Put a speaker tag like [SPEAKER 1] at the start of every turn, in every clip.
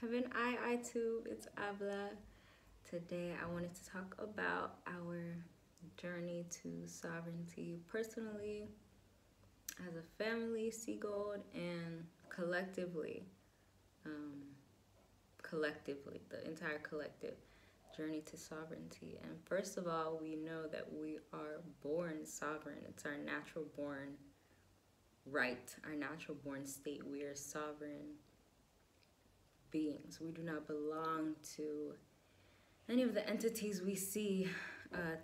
[SPEAKER 1] Heaven I too, it's Avla. Today I wanted to talk about our journey to sovereignty personally, as a family, Seagold, and collectively. Um, collectively, the entire collective journey to sovereignty. And first of all, we know that we are born sovereign. It's our natural born right, our natural born state. We are sovereign beings. We do not belong to any of the entities we see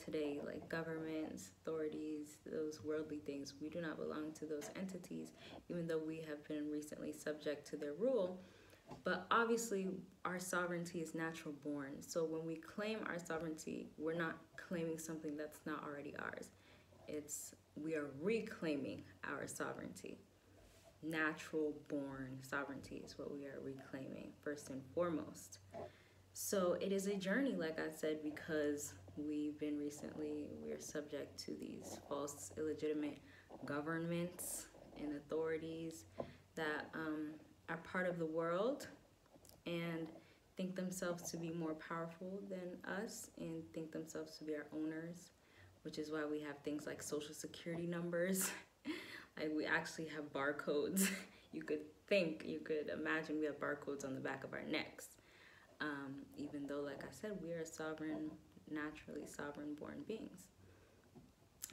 [SPEAKER 1] today, like governments, authorities, those worldly things. We do not belong to those entities, even though we have been recently subject to their rule. But obviously, our sovereignty is natural born. So when we claim our sovereignty, we're not claiming something that's not already ours. We are reclaiming our sovereignty. Natural born sovereignty is what we are reclaiming first and foremost. So it is a journey, like I said, because we're subject to these false, illegitimate governments and authorities that are part of the world and think themselves to be more powerful than us and think themselves to be our owners, which is why we have things like social security numbers. Like we actually have barcodes. You could imagine we have barcodes on the back of our necks. Even though, like I said, we are naturally sovereign born beings.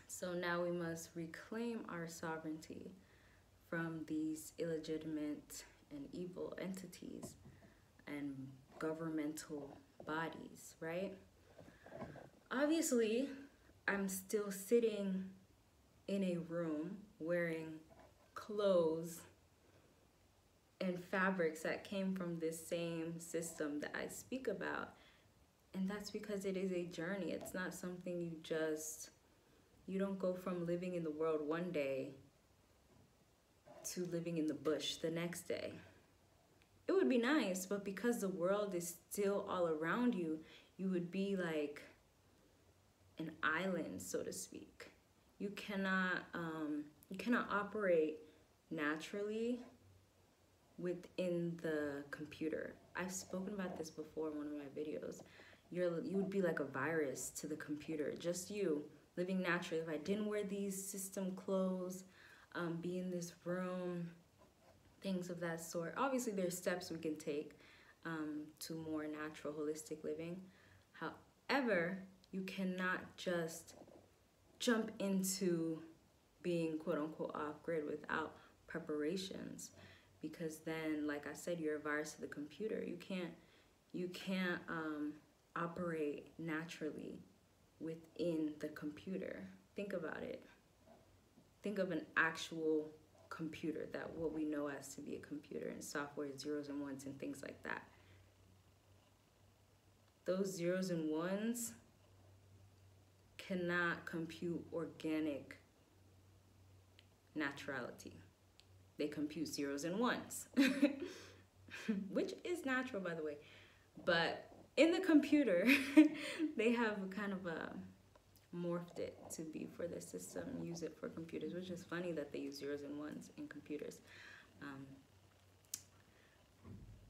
[SPEAKER 1] So now we must reclaim our sovereignty from these illegitimate and evil entities and governmental bodies, right? Obviously, I'm still sitting in a room wearing clothes and fabrics that came from this same system that I speak about. And that's because it is a journey. It's not something you don't go from living in the world one day to living in the bush the next day. It would be nice, but because the world is still all around you, you would be like an island, so to speak. You cannot operate naturally within the computer. I've spoken about this before in one of my videos. You would be like a virus to the computer, just you living naturally. If I didn't wear these system clothes, be in this room, things of that sort. Obviously, there's steps we can take to more natural, holistic living. However, you cannot just jump into being quote-unquote off-grid without preparations, because then, like I said, you're a virus to the computer. You can't operate naturally within the computer. Think about it. Think of an actual computer, that what we know as to be a computer, and software, zeros and ones and things like that. Those zeros and ones cannot compute organic naturality. They compute zeros and ones, which is natural, by the way. But in the computer, they have kind of morphed it to be for the system, use it for computers, which is funny that they use zeros and ones in computers.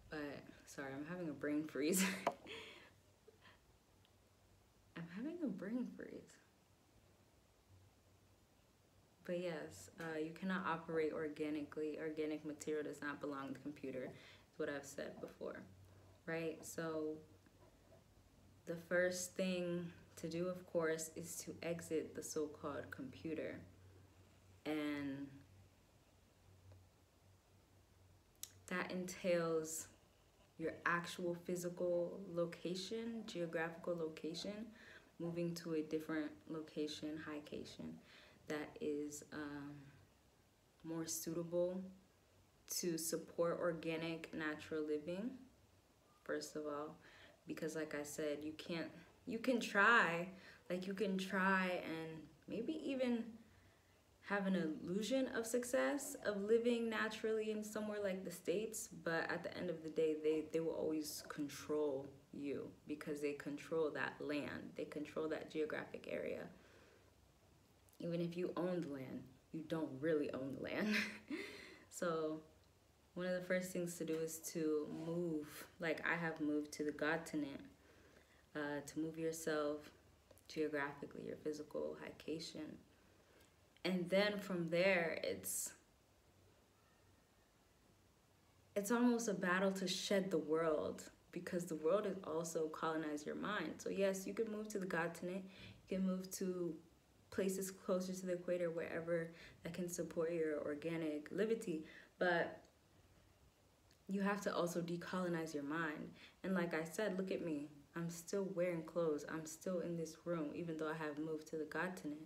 [SPEAKER 1] But sorry, I'm having a brain freeze. I'm having a brain freeze. But yes, you cannot operate organically. Organic material does not belong to the computer. Is what I've said before, right? So the first thing to do, of course, is to exit the so-called computer. And that entails your actual physical location, geographical location, moving to a different location, hication, that is more suitable to support organic, natural living, first of all. Because like I said, you can try and maybe even have an illusion of success of living naturally in somewhere like the States, but at the end of the day, they will always control you, because they control that land, they control that geographic area. Even if you own the land, you don't really own the land. So one of the first things to do is to move. Like I have moved to the continent, to move yourself geographically, your physical location. And then from there, it's almost a battle to shed the world, because the world has also colonized your mind. So yes, you can move to the continent, you can move to places closer to the equator, wherever that can support your organic liberty, but you have to also decolonize your mind. And like I said, look at me. I'm still wearing clothes. I'm still in this room, even though I have moved to the continent.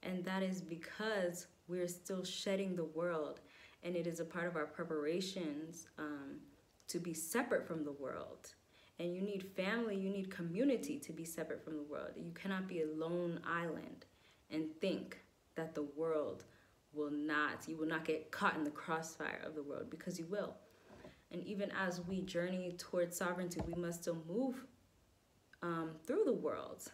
[SPEAKER 1] And that is because we're still shedding the world. And it is a part of our preparations to be separate from the world. And you need family, you need community to be separate from the world. You cannot be a lone island and think that the world you will not get caught in the crossfire of the world, because you will. And even as we journey towards sovereignty, we must still move through the world,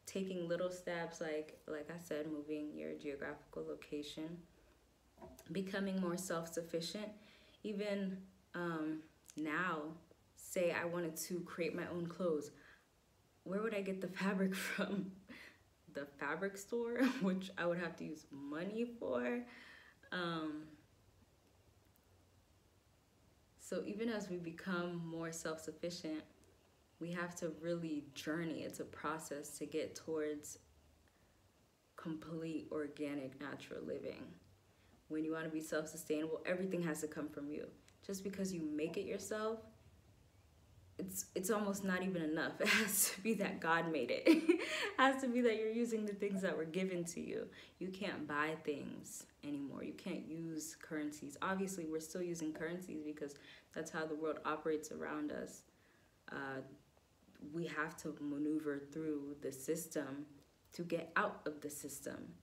[SPEAKER 1] taking little steps, like I said, moving your geographical location, becoming more self-sufficient. Even now, say I wanted to create my own clothes, where would I get the fabric from? The fabric store, which I would have to use money for. So even as we become more self-sufficient, we have to really journey. It's a process to get towards complete organic natural living. When you want to be self-sustainable, everything has to come from you. Just because you make it yourself, it's almost not even enough. It has to be that God made it. It has to be that you're using the things that were given to you. You can't buy things anymore. You can't use currencies. Obviously, we're still using currencies because that's how the world operates around us. We have to maneuver through the system to get out of the system.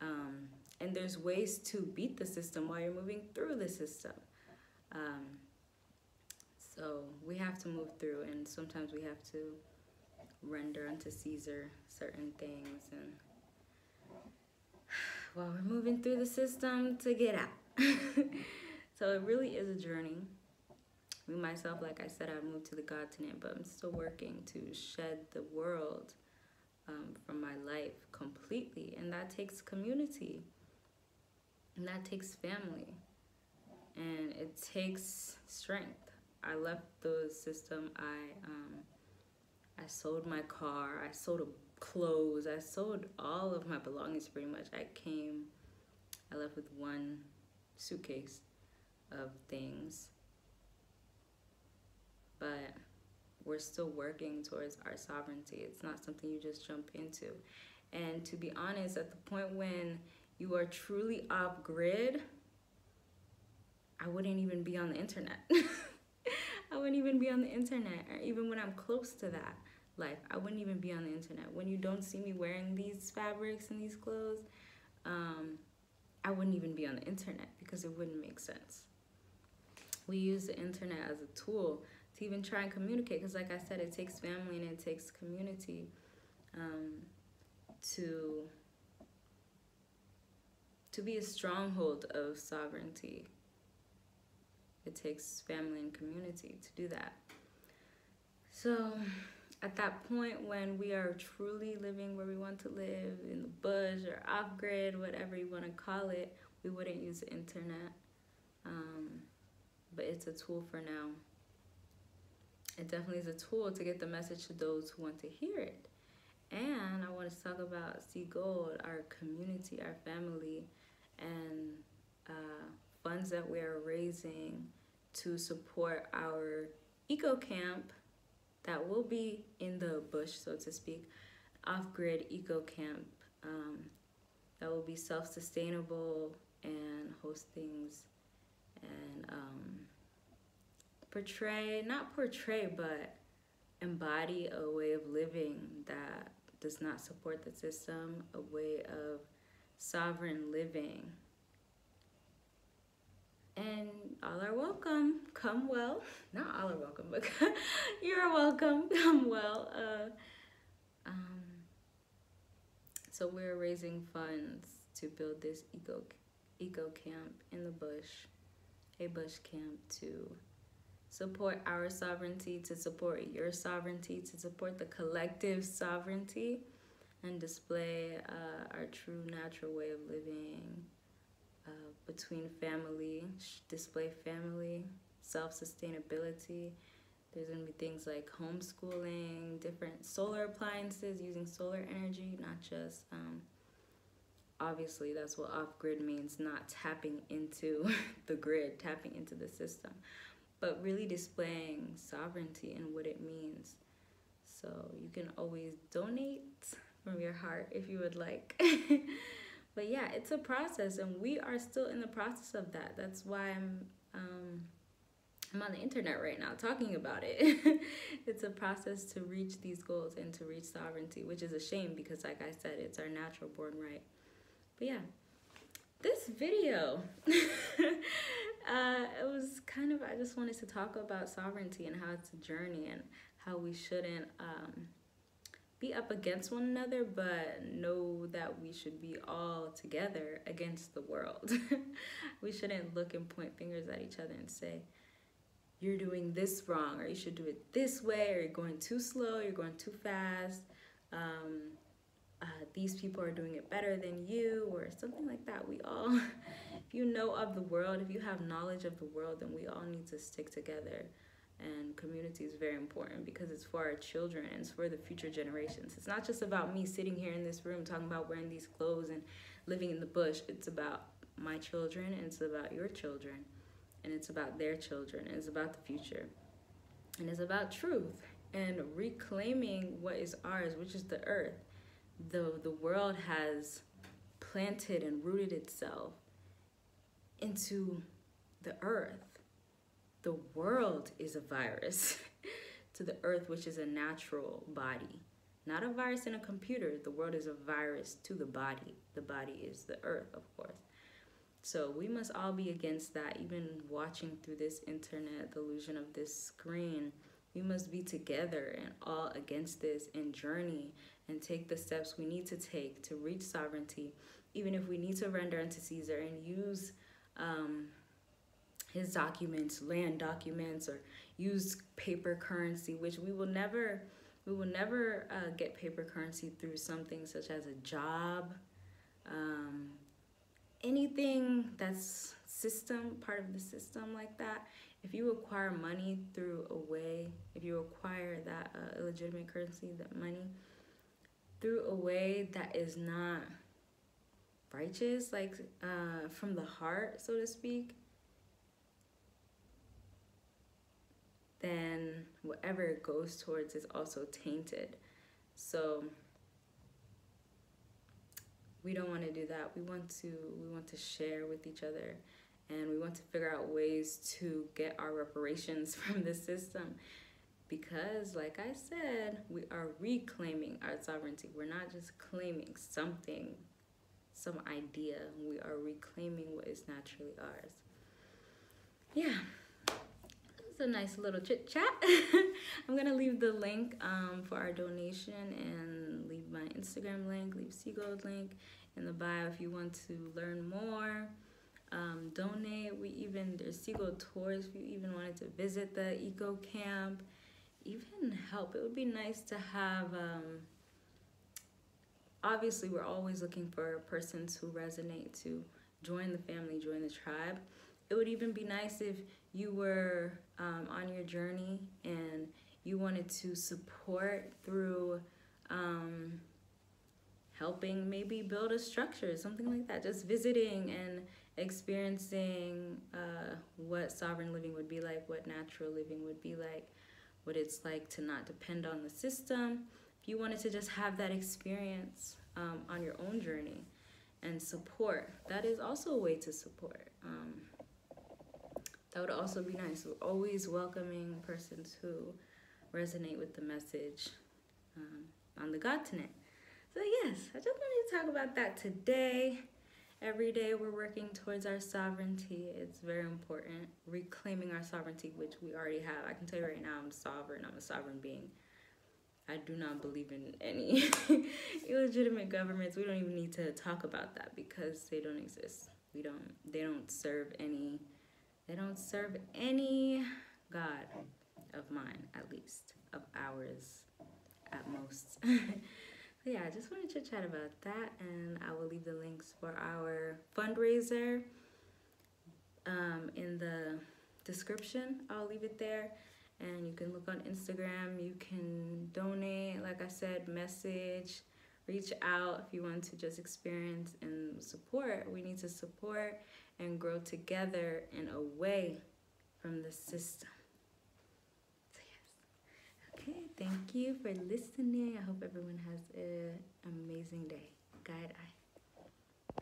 [SPEAKER 1] And there's ways to beat the system while you're moving through the system. So we have to move through, and sometimes we have to render unto Caesar certain things, and while we're moving through the system to get out. So it really is a journey. Me, myself, like I said, I moved to the continent, but I'm still working to shed the world from my life completely, and that takes community, and that takes family, and it takes strength. I left the system. I sold my car. I sold clothes. I sold all of my belongings pretty much. I left with one suitcase of things. But we're still working towards our sovereignty. It's not something you just jump into. And to be honest, at the point when you are truly off grid, I wouldn't even be on the internet. I wouldn't even be on the internet, or even when I'm close to that life, I wouldn't even be on the internet. When you don't see me wearing these fabrics and these clothes, I wouldn't even be on the internet, because it wouldn't make sense. We use the internet as a tool to even try and communicate, because like I said, it takes family and it takes community to be a stronghold of sovereignty. It takes family and community to do that. So at that point when we are truly living where we want to live, in the bush or off-grid, whatever you want to call it, we wouldn't use the internet. But it's a tool for now. It definitely is a tool to get the message to those who want to hear it. And I want to talk about Sea Gold, our community, our family, and funds that we are raising to support our eco camp that will be in the bush, so to speak, off-grid eco camp that will be self-sustainable and host things and but embody a way of living that does not support the system, a way of sovereign living. And all are welcome. Come well. Not all are welcome, but you're welcome. Come well. So we're raising funds to build this eco camp in the bush. a bush camp to support our sovereignty, to support your sovereignty, to support the collective sovereignty, and display our true natural way of living between family, display family, self-sustainability. There's going to be things like homeschooling, different solar appliances, using solar energy, not just, obviously that's what off-grid means, not tapping into the grid, tapping into the system, but really displaying sovereignty and what it means. So you can always donate from your heart if you would like. But yeah, it's a process, and we are still in the process of that. That's why I'm on the internet right now talking about it. It's a process to reach these goals and to reach sovereignty, which is a shame because, like I said, it's our natural born right. But yeah, this video, it was kind of, I just wanted to talk about sovereignty and how it's a journey and how we shouldn't be up against one another, but know that we should be all together against the world. We shouldn't look and point fingers at each other and say, you're doing this wrong, or you should do it this way, or you're going too slow, you're going too fast, these people are doing it better than you, or something like that. We all, if you know of the world, if you have knowledge of the world, then we all need to stick together. And community is very important because it's for our children and it's for the future generations. It's not just about me sitting here in this room talking about wearing these clothes and living in the bush. It's about my children, and it's about your children, and it's about their children, and it's about the future, and it's about truth and reclaiming what is ours, which is the earth. The world has planted and rooted itself into the earth. The world is a virus to the earth, which is a natural body. Not a virus in a computer. The world is a virus to the body. The body is the earth, of course. So we must all be against that. Even watching through this internet, the illusion of this screen, we must be together and all against this and journey and take the steps we need to take to reach sovereignty, even if we need to render unto Caesar and use his documents, land documents, or use paper currency, which we will never get paper currency through something such as a job, anything that's part of the system like that. If you acquire money through a way, if you acquire that illegitimate currency, that money, through a way that is not righteous, like from the heart, so to speak, then whatever it goes towards is also tainted. So we don't want to do that. We want to share with each other, and we want to figure out ways to get our reparations from the system. Because, like I said, we are reclaiming our sovereignty. We're not just claiming something, some idea. We are reclaiming what is naturally ours. Yeah. It's a nice little chit chat. I'm gonna leave the link for our donation, and leave my Instagram link, leave Seagold link in the bio if you want to learn more. Donate. There's Seagold tours if you even wanted to visit the eco camp, even help. It would be nice to have, obviously we're always looking for persons who resonate to join the family, join the tribe. It would even be nice if you were on your journey and you wanted to support through helping maybe build a structure, something like that. Just visiting and experiencing what sovereign living would be like, what natural living would be like, what it's like to not depend on the system. If you wanted to just have that experience on your own journey and support, that is also a way to support. That would also be nice. We're always welcoming persons who resonate with the message on the Godtonet. So yes, I just wanted to talk about that today. Every day we're working towards our sovereignty. It's very important. Reclaiming our sovereignty, which we already have. I can tell you right now, I'm sovereign. I'm a sovereign being. I do not believe in any illegitimate governments. We don't even need to talk about that because they don't exist. They don't serve any They don't serve any God of mine, at least, of ours at most. Yeah, I just wanted to chat about that, and I will leave the links for our fundraiser in the description. I'll leave it there, and you can look on Instagram. You can donate, like I said, message, reach out if you want to just experience and support. We need to support and grow together and away from the system. So yes. Okay, thank you for listening. I hope everyone has an amazing day. Guide eye.